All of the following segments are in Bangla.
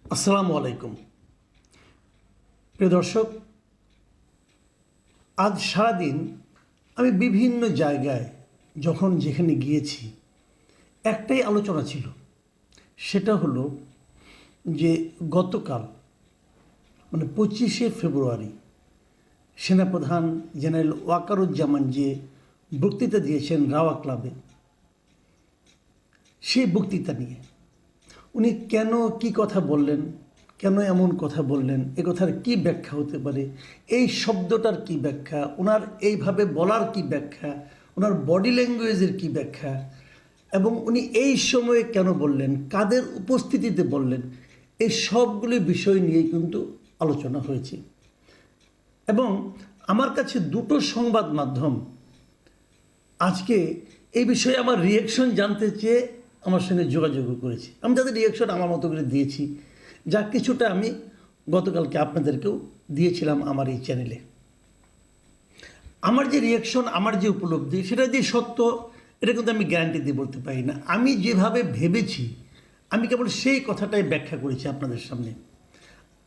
আসসালামু আলাইকুম প্রিয় দর্শক, আজ সারাদিন আমি বিভিন্ন জায়গায় যখন যেখানে গিয়েছি একটাই আলোচনা ছিল। সেটা হলো যে গতকাল মানে 25শে ফেব্রুয়ারি সেনাপ্রধান জেনারেল ওয়াকারুজ্জামান যে বক্তৃতা দিয়েছেন রাওয়া ক্লাবে, সেই বক্তৃতা নিয়ে উনি কেন কি কথা বললেন, কেন এমন কথা বললেন, এ কথার কী ব্যাখ্যা হতে পারে, এই শব্দটার কী ব্যাখ্যা, ওনার এইভাবে বলার কী ব্যাখ্যা, ওনার বডি ল্যাঙ্গুয়েজের কী ব্যাখ্যা, এবং উনি এই সময়ে কেন বললেন, কাদের উপস্থিতিতে বললেন, এই সবগুলি বিষয় নিয়েই কিন্তু আলোচনা হয়েছে। এবং আমার কাছে দুটো সংবাদ মাধ্যম আজকে এই বিষয়ে আমার রিয়েকশন জানতে চেয়ে আমার সঙ্গে যোগাযোগ করেছি। আমি তাদের রিয়েকশন আমার মতো করে দিয়েছি, যা কিছুটা আমি গতকালকে আপনাদেরকেও দিয়েছিলাম আমার এই চ্যানেলে। আমার যে রিয়েকশন, আমার যে উপলব্ধি, সেটা যে সত্য এটা কিন্তু আমি গ্যারান্টি দিয়ে বলতে পারি না। আমি যেভাবে ভেবেছি আমি কেবল সেই কথাটাই ব্যাখ্যা করেছি আপনাদের সামনে।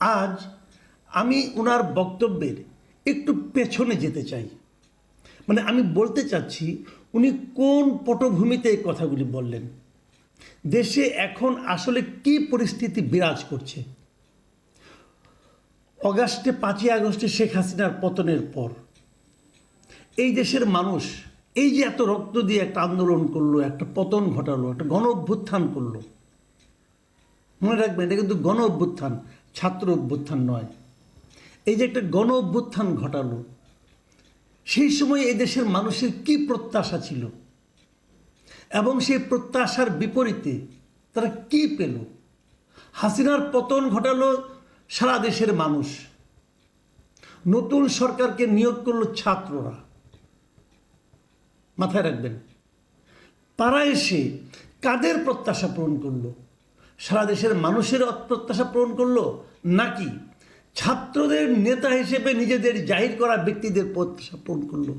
আজ আমি ওনার বক্তব্যের একটু পেছনে যেতে চাই। মানে আমি বলতে চাচ্ছি উনি কোন পটভূমিতে এই কথাগুলি বললেন, দেশে এখন আসলে কি পরিস্থিতি বিরাজ করছে। অগাস্টে 5ই আগস্টে শেখ হাসিনার পতনের পর এই দেশের মানুষ এই যে এত রক্ত দিয়ে একটা আন্দোলন করলো, একটা পতন ঘটালো, একটা গণ অভ্যুত্থান করলো। মনে রাখবেন, এটা কিন্তু গণ অভ্যুত্থান, ছাত্র অভ্যুত্থান নয়। এই যে একটা গণ অভ্যুত্থান ঘটালো, সেই সময় এই দেশের মানুষের কি প্রত্যাশা ছিল এবং সেই প্রত্যাশার বিপরীতে তারা কি পেল। হাসিনার পতন ঘটালো সারা দেশের মানুষ, নতুন সরকারকে নিয়োগ করলো ছাত্ররা। মাথায় রাখবেন, তারা এসে কাদের প্রত্যাশা পূরণ করলো? সারা দেশের মানুষের প্রত্যাশা পূরণ করলো, নাকি ছাত্রদের নেতা হিসেবে নিজেদের জাহির করা ব্যক্তিদের প্রত্যাশা পূরণ করলো?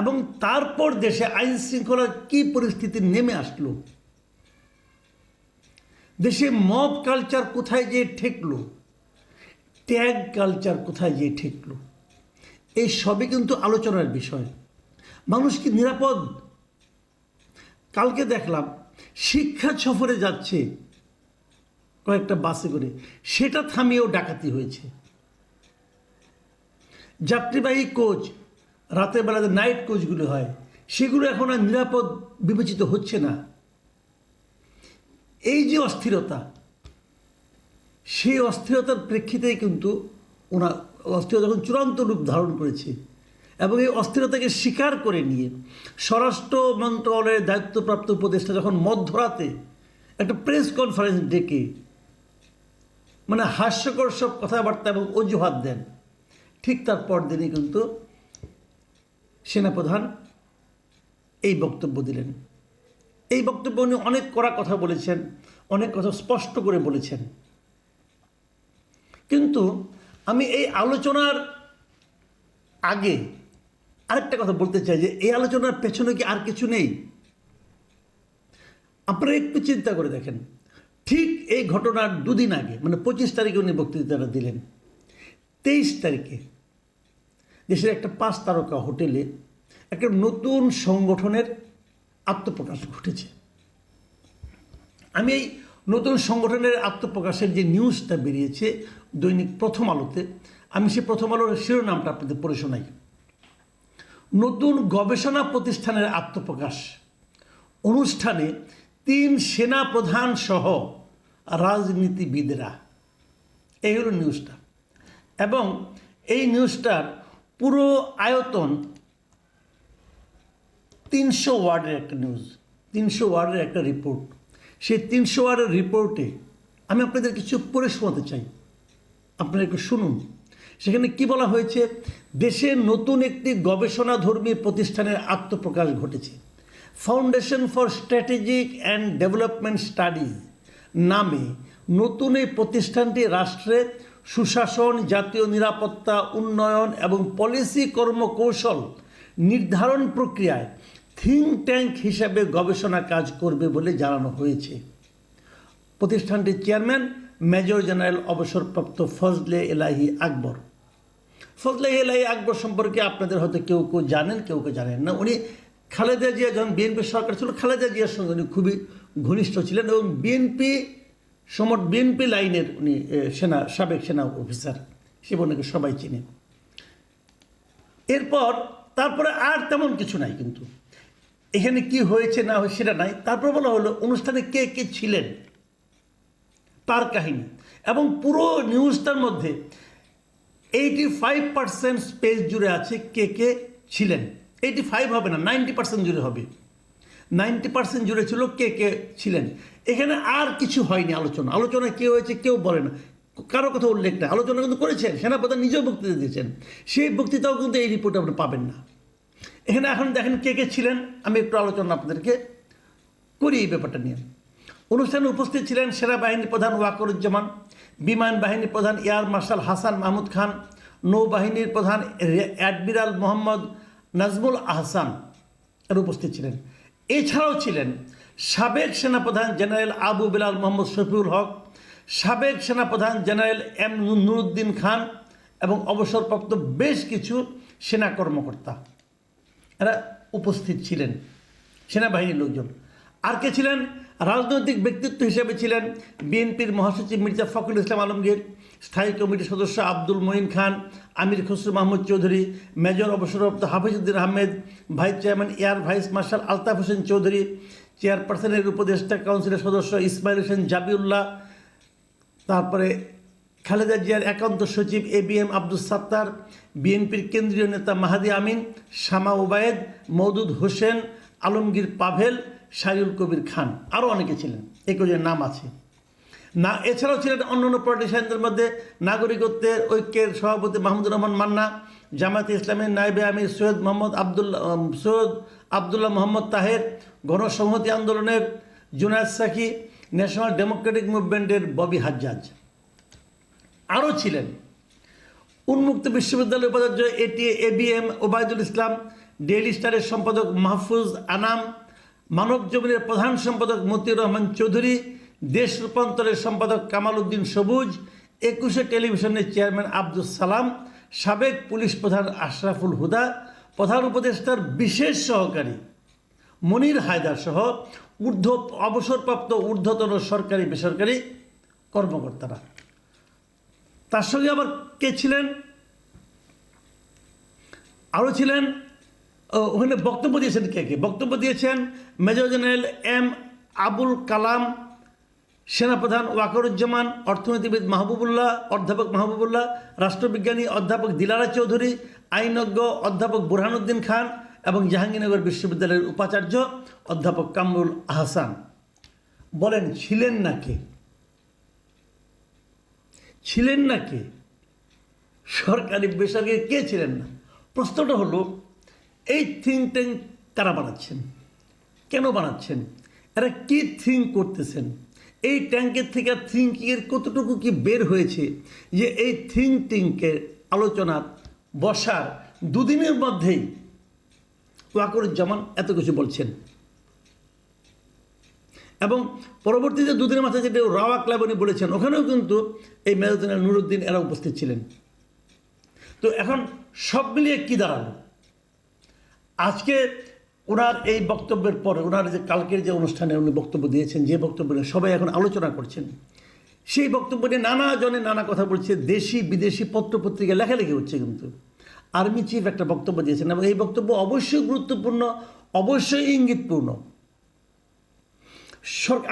এবং তারপর দেশে আইন শৃঙ্খলার কী পরিস্থিতি নেমে আসলো, দেশে মব কালচার কোথায় যেয়ে ঠেকলো, ট্যাগ কালচার কোথায় যেয়ে ঠেকলো, এই সবই কিন্তু আলোচনার বিষয়। মানুষ কি নিরাপদ? কালকে দেখলাম শিক্ষা সফরে যাচ্ছে কয়েকটা বাসে করে, সেটা থামিয়েও ডাকাতি হয়েছে। যাত্রীবাহী কোচ, রাতের বেলাতে নাইট কোচগুলো হয়, সেগুলো এখন আর নিরাপদ বিবেচিত হচ্ছে না। এই যে অস্থিরতা, সেই অস্থিরতার প্রেক্ষিতেই কিন্তু ওনার অস্থিরতা যখন চূড়ান্ত রূপ ধারণ করেছে, এবং এই অস্থিরতাকে স্বীকার করে নিয়ে স্বরাষ্ট্র মন্ত্রণালয়ের দায়িত্বপ্রাপ্ত উপদেষ্টা যখন মধ্যরাতে একটা প্রেস কনফারেন্স ডেকে মানে হাস্যকর সব কথাবার্তা এবং অজুহাত দেন, ঠিক তার পরদিনই কিন্তু সেনাপ্রধান এই বক্তব্য দিলেন। এই বক্তব্য উনি অনেক কড়া কথা বলেছেন, অনেক কথা স্পষ্ট করে বলেছেন। কিন্তু আমি এই আলোচনার আগে আরেকটা কথা বলতে চাই, যে এই আলোচনার পেছনে কি আর কিছু নেই? আপনারা একটু চিন্তা করে দেখেন, ঠিক এই ঘটনার দুদিন আগে মানে 25 তারিখে উনি বক্তৃতাটা দিলেন, 23 তারিখে দেশের একটা 5 তারকা হোটেলে একটা নতুন সংগঠনের আত্মপ্রকাশ ঘটেছে। আমি এই নতুন সংগঠনের আত্মপ্রকাশের যে নিউজটা বেরিয়েছে দৈনিক প্রথম আলোতে, আমি সেই প্রথম আলোর শিরোনামটা আপনাদের পড়ে শোনাই। নতুন গবেষণা প্রতিষ্ঠানের আত্মপ্রকাশ, অনুষ্ঠানে 3 সেনা প্রধান সহ রাজনীতিবিদরা। এই হলো নিউজটা। এবং এই নিউজটার পুরো আয়তন 300 ওয়ার্ডের একটা নিউজ, 300 ওয়ার্ডের একটা রিপোর্ট। সেই 300 ওয়ার্ডের রিপোর্টে আমি আপনাদের কিছু পড়ে শোনাতে চাই, আপনারা একটু শুনুন। সেখানে কি বলা হয়েছে? দেশের নতুন একটি গবেষণাধর্মী প্রতিষ্ঠানের আত্মপ্রকাশ ঘটেছে। Foundation for strategic and development studies নামে নতুন এই প্রতিষ্ঠানটি রাষ্ট্রের সুশাসন, জাতীয় নিরাপত্তা, উন্নয়ন এবং পলিসি কর্মকৌশল নির্ধারণ প্রক্রিয়ায় থিঙ্ক ট্যাঙ্ক হিসাবে গবেষণা কাজ করবে বলে জানানো হয়েছে। প্রতিষ্ঠানটির চেয়ারম্যান মেজর জেনারেল অবসরপ্রাপ্ত ফজলে এলাহি আকবর। ফজলে এলাহি আকবর সম্পর্কে আপনাদের হয়তো কেউ কেউ জানেন, কেউ কেউ জানেন না। উনি খালেদা জিয়া যখন বিএনপি সরকার ছিল, খালেদা জিয়ার সঙ্গে উনি খুবই ঘনিষ্ঠ ছিলেন এবং বিএনপি লাইনের উনি সাবেক সেনা অফিসার হিসেবে ওনাকে সবাই চিনে। তারপরে আর তেমন কিছু নাই, কিন্তু এখানে কি হয়েছে না হয়েছে সেটা নাই। তারপর বলা হলো অনুষ্ঠানে কে কে ছিলেন তার কাহিনী, এবং পুরো নিউজটার মধ্যে 85% স্পেস জুড়ে আছে কে কে ছিলেন। 85 হবে না, 90% জুড়ে হবে। 90% জুড়ে ছিল কে কে ছিলেন। এখানে আর কিছু হয়নি। আলোচনা কে হয়েছে কেউ বলে না, কারো কথা উল্লেখ নেই। আলোচনা কিন্তু করেছেন, সেনাপ্রধান নিজেও বক্তৃতা দিয়েছেন, সেই বক্তৃতাও কিন্তু এই রিপোর্টে আপনি পাবেন না। এখানে এখন দেখেন কে কে ছিলেন, আমি একটু আলোচনা আপনাদেরকে করি এই ব্যাপারটা নিয়ে। অনুষ্ঠানে উপস্থিত ছিলেন সেনাবাহিনী প্রধান ওয়াকরুজ্জামান, বিমান বাহিনী প্রধান এয়ার মার্শাল হাসান মাহমুদ খান, নৌবাহিনীর প্রধান অ্যাডমিরাল মোহাম্মদ নাজমুল আহসান এর উপস্থিত ছিলেন। এছাড়াও ছিলেন সাবেক সেনাপ্রধান জেনারেল আবু বেলাল মোহাম্মদ শফিউল হক, সাবেক সেনাপ্রধান জেনারেল এম নুরুদ্দিন খান এবং অবসরপ্রাপ্ত বেশ কিছু সেনা কর্মকর্তা এরা উপস্থিত ছিলেন, সেনাবাহিনীর লোকজন। আর কে ছিলেন? রাজনৈতিক ব্যক্তিত্ব হিসেবে ছিলেন বিএনপির মহাসচিব মির্জা ফখরুল ইসলাম আলমগীর, স্থায়ী কমিটির সদস্য আব্দুল মঈন খান, আমির খসরু মাহমুদ চৌধুরী, মেজর অবসরপ্রাপ্ত Hafizuddin Ahmed, vice chairman air vice marshal Altaf Hossain Chowdhury, চেয়ারপারসনের উপদেষ্টা কাউন্সিলের সদস্য ইসমাইল হোসেন জাবিউল্লাহ, তারপরে খালেদা জিয়ার একান্ত সচিব ABM আব্দুস সাত্তার, বিএনপির কেন্দ্রীয় নেতা মাহাদি আমিন, শামা ওবায়েদ, মওদুদ হোসেন, আলমগীর পাভেল, শাহরুল কবির খান, আরও অনেকে ছিলেন, এই কয়েকজনের নাম আছে না। এছাড়াও ছিলেন অন্যান্য পলিটিশিয়ানদের মধ্যে নাগরিকত্বের ঐক্যের সভাপতি মাহমুদুর রহমান মান্না, জামায়াতে ইসলামের নায়েবে আমির সৈয়দ আবদুল্লাহ মোহাম্মদ তাহের, গণসংহতি আন্দোলনের জুনায়েদ সাকি, ন্যাশনাল ডেমোক্রেটিক মুভমেন্টের ববি হাজ্জাজ। আরও ছিলেন উন্মুক্ত বিশ্ববিদ্যালয়ের উপাচার্য ABM ওবায়দুল ইসলাম, ডেইলি স্টারের সম্পাদক মাহফুজ আনাম, মানব জমিনের প্রধান সম্পাদক মতিউর রহমান চৌধুরী, দেশ রূপান্তরের সম্পাদক কামাল উদ্দিন সবুজ, 21 টেলিভিশনের চেয়ারম্যান আব্দুস সালাম, সাবেক পুলিশ প্রধান আশরাফুল হুদা, প্রধান উপদেষ্টার বিশেষ সহকারী মনির হায়দার সহ অবসরপ্রাপ্ত ঊর্ধ্বতন সরকারি বেসরকারি কর্মকর্তারা। তার সঙ্গে আবার কে ছিলেন? আরও ছিলেন ওখানে বক্তব্য দিয়েছেন কে কে? বক্তব্য দিয়েছেন major general M Abul Kalam, সেনাপ্রধান ওয়াকরুজ্জামান, অর্থনীতিবিদ অধ্যাপক মাহবুবুল্লাহ, রাষ্ট্রবিজ্ঞানী অধ্যাপক দিলারা চৌধুরী, আইনজ্ঞ অধ্যাপক বুরহানুদ্দিন খান এবং জাহাঙ্গীরনগর বিশ্ববিদ্যালয়ের উপাচার্য অধ্যাপক কামরুল আহসান। বলেন ছিলেন না কে? ছিলেন না কে? সরকারি বেসরকারি কে ছিলেন না? প্রশ্নটা হলো এই থিঙ্ক ট্যাঙ্ক কারা বানাচ্ছেন, কেন বানাচ্ছেন, এরা কি থিঙ্ক করতেছেন, এই ট্যাঙ্কের থেকে থিঙ্কিংয়ের কতটুকু কি বের হয়েছে যে এই থিঙ্ক ট্যাঙ্কের আলোচনার বসার দুদিনের মধ্যেই ওয়াকরুজ্জামান এত কিছু বলছেন। এবং পরবর্তীতে দুদিনের মাথায় যেটা রাওয়া ক্লাব উনি বলেছেন, ওখানেও কিন্তু এই মেজর জেনারেল নুরুদ্দিন এরা উপস্থিত ছিলেন। তো এখন সব মিলিয়ে কী দাঁড়ালো? আজকে ওনার এই বক্তব্যের পরে, ওনার যে কালকের যে অনুষ্ঠানে উনি বক্তব্য দিয়েছেন, যে বক্তব্য নিয়ে সবাই এখন আলোচনা করছেন, সেই বক্তব্য নিয়ে নানা জনে নানা কথা বলছে, দেশি বিদেশি পত্রপত্রিকা লেখালেখি হচ্ছে। কিন্তু আর্মি চিফ একটা বক্তব্য দিয়েছেন এবং এই বক্তব্য অবশ্যই গুরুত্বপূর্ণ, অবশ্যই ইঙ্গিতপূর্ণ।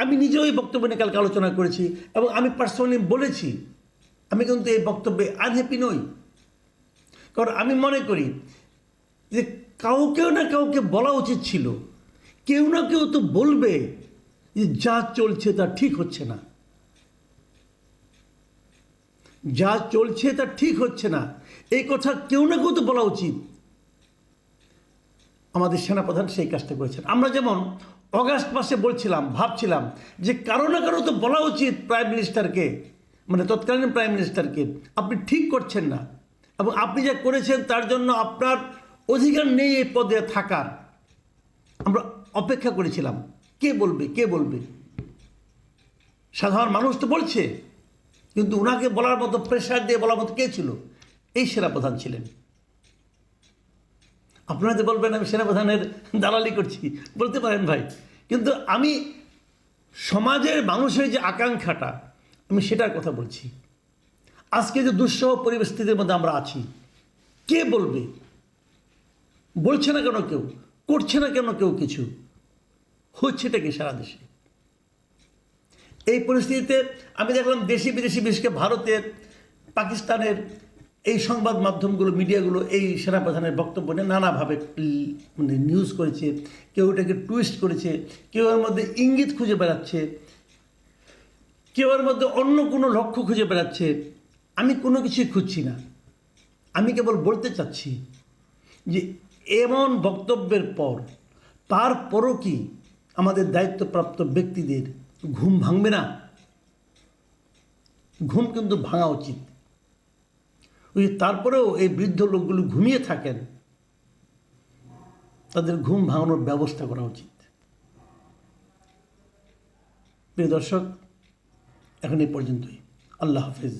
আমি নিজেও এই বক্তব্য নিয়ে কালকে আলোচনা করেছি এবং আমি পার্সোনালি বলেছি আমি কিন্তু এই বক্তব্যে আনহ্যাপি নই। কারণ আমি মনে করি যে কাউকেও না কাউকে বলা উচিত ছিল, কেউ না কেউ তো বলবে যে যা চলছে তা ঠিক হচ্ছে না, যা চলছে তা ঠিক হচ্ছে না, এই কথা কেউ না কেউ তো বলা উচিত। আমাদের সেনাপ্রধান সেই কাজটা করেছেন। আমরা যেমন অগাস্ট মাসে ভাবছিলাম যে কারো না কারো তো বলা উচিত প্রাইম মিনিস্টারকে, মানে তৎকালীন প্রাইম মিনিস্টারকে, আপনি ঠিক করছেন না এবং আপনি যা করেছেন তার জন্য আপনার অধিকার নেই এই পদে থাকার। আমরা অপেক্ষা করেছিলাম কে বলবে, কে বলবে। সাধারণ মানুষ তো বলছে, কিন্তু ওনাকে বলার মতো, প্রেশার দিয়ে বলার মতো কে ছিল? এই সেনাপ্রধান ছিলেন। আপনারা যে বলবেন আমি সেনাপ্রধানের দালালি করছি, বলতে পারেন ভাই, কিন্তু আমি সমাজের মানুষের যে আকাঙ্ক্ষাটা, আমি সেটার কথা বলছি। আজকে যে দুঃসহ পরিস্থিতির মধ্যে আমরা আছি, কে বলবে? বলছে না কেন কেউ? করছে না কেন কেউ কিছু? হচ্ছেটা কি সারা দেশে? এই পরিস্থিতিতে আমি দেখলাম দেশি বিদেশি, বিশেষ করে ভারতের, পাকিস্তানের এই সংবাদ মাধ্যমগুলো, মিডিয়াগুলো এই সেনাপ্রধানের বক্তব্য নিয়ে নানাভাবে মানে নিউজ করেছে। কেউ এটাকে টুইস্ট করেছে, কেউ এর মধ্যে ইঙ্গিত খুঁজে বেড়াচ্ছে, কেউ এর মধ্যে অন্য কোনো লক্ষ্য খুঁজে বেড়াচ্ছে। আমি কোনো কিছুই খুঁজছি না, আমি কেবল বলতে চাচ্ছি যে এমন বক্তব্যের পর, তারপরও কি আমাদের দায়িত্বপ্রাপ্ত ব্যক্তিদের ঘুম ভাঙবে না? ঘুম কিন্তু ভাঙা উচিত। ওই তারপরেও এই বৃদ্ধ লোকগুলো ঘুমিয়ে থাকেন, তাদের ঘুম ভাঙানোর ব্যবস্থা করা উচিত। প্রিয় দর্শক, এখন এই পর্যন্তই। আল্লাহ হাফিজ।